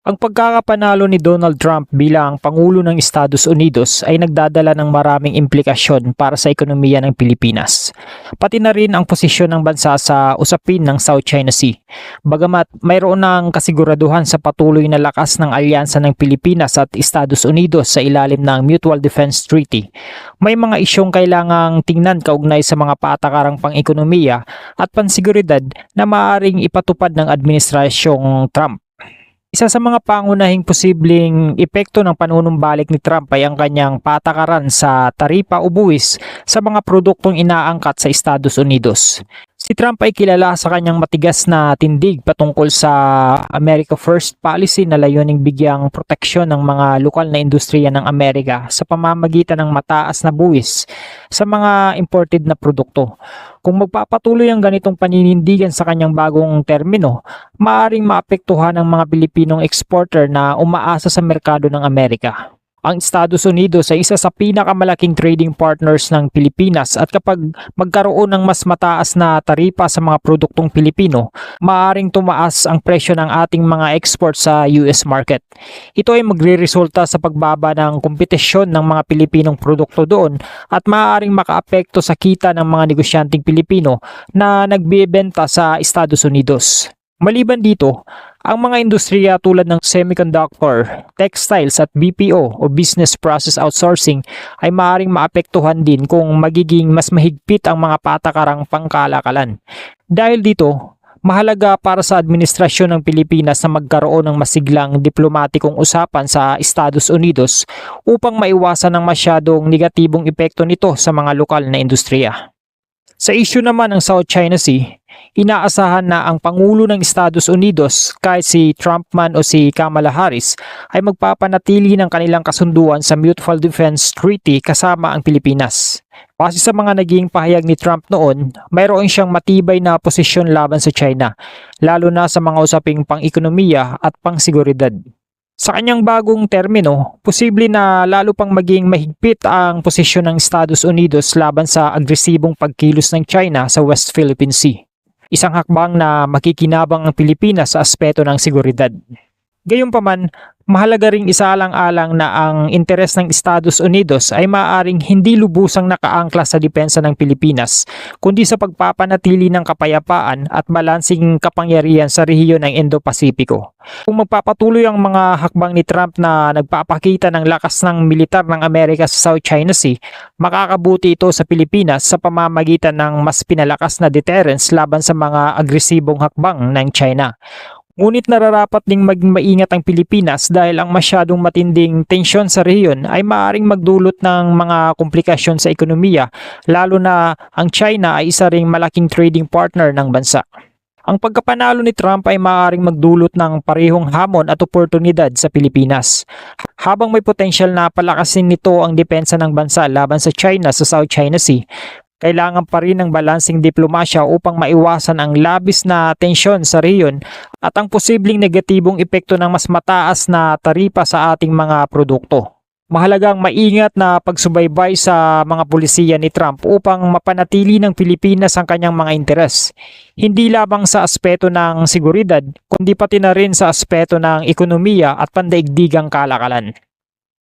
Ang pagkakapanalo ni Donald Trump bilang Pangulo ng Estados Unidos ay nagdadala ng maraming implikasyon para sa ekonomiya ng Pilipinas. Pati na rin ang posisyon ng bansa sa usapin ng South China Sea. Bagamat mayroon ng kasiguraduhan sa patuloy na lakas ng alyansa ng Pilipinas at Estados Unidos sa ilalim ng Mutual Defense Treaty, may mga isyong kailangang tingnan kaugnay sa mga patakarang pang-ekonomiya at pansiguridad na maaaring ipatupad ng administrasyong Trump. Isa sa mga pangunahing posibleng epekto ng panunumbalik ni Trump ay ang kanyang patakaran sa taripa o buwis sa mga produktong inaangkat sa Estados Unidos. Si Trump ay kilala sa kanyang matigas na tindig patungkol sa America First policy na layuning bigyang proteksyon ng mga lokal na industriya ng Amerika sa pamamagitan ng mataas na buwis sa mga imported na produkto. Kung magpapatuloy ang ganitong paninindigan sa kanyang bagong termino, maaaring maapektuhan ng mga Pilipinong exporter na umaasa sa merkado ng Amerika. Ang Estados Unidos ay isa sa pinakamalaking trading partners ng Pilipinas at kapag magkaroon ng mas mataas na taripa sa mga produktong Pilipino, maaaring tumaas ang presyo ng ating mga export sa US market. Ito ay magreresulta sa pagbaba ng kompetisyon ng mga Pilipinong produkto doon at maaaring makaapekto sa kita ng mga negosyanteng Pilipino na nagbebenta sa Estados Unidos. Maliban dito, ang mga industriya tulad ng semiconductor, textiles at BPO o Business Process Outsourcing ay maaaring maapektuhan din kung magiging mas mahigpit ang mga patakarang pangkalakalan. Dahil dito, mahalaga para sa administrasyon ng Pilipinas na magkaroon ng masiglang diplomatikong usapan sa Estados Unidos upang maiwasan ang masyadong negatibong epekto nito sa mga lokal na industriya. Sa issue naman ng South China Sea, inaasahan na ang Pangulo ng Estados Unidos, kahit si Trump man o si Kamala Harris, ay magpapanatili ng kanilang kasunduan sa Mutual Defense Treaty kasama ang Pilipinas. Base sa mga naging pahayag ni Trump noon, mayroon siyang matibay na posisyon laban sa China, lalo na sa mga usaping pang-ekonomiya at pang-seguridad. Sa kanyang bagong termino, posible na lalo pang maging mahigpit ang posisyon ng Estados Unidos laban sa agresibong pagkilos ng China sa West Philippine Sea. Isang hakbang na makikinabang ang Pilipinas sa aspeto ng seguridad. Gayunpaman, mahalaga ring isaalang-alang na ang interes ng Estados Unidos ay maaaring hindi lubusang nakaangkla sa depensa ng Pilipinas, kundi sa pagpapanatili ng kapayapaan at balansing kapangyarihan sa rehiyon ng Indo-Pasipiko. Kung magpapatuloy ang mga hakbang ni Trump na nagpapakita ng lakas ng militar ng Amerika sa South China Sea, makakabuti ito sa Pilipinas sa pamamagitan ng mas pinalakas na deterrence laban sa mga agresibong hakbang ng China. Ngunit nararapat ding maging maingat ang Pilipinas dahil ang masyadong matinding tensyon sa rehiyon ay maaaring magdulot ng mga komplikasyon sa ekonomiya, lalo na ang China ay isa ring malaking trading partner ng bansa. Ang pagkapanalo ni Trump ay maaaring magdulot ng parehong hamon at oportunidad sa Pilipinas. Habang may potensyal na palakasin nito ang depensa ng bansa laban sa China sa South China Sea, kailangan pa rin ng balansing diplomasya upang maiwasan ang labis na tensyon sa rehiyon at ang posibleng negatibong epekto ng mas mataas na taripa sa ating mga produkto. Mahalagang maingat na pagsubaybay sa mga pulisiya ni Trump upang mapanatili ng Pilipinas ang kanyang mga interes. Hindi lamang sa aspeto ng seguridad, kundi pati na rin sa aspeto ng ekonomiya at pandaigdigang kalakalan.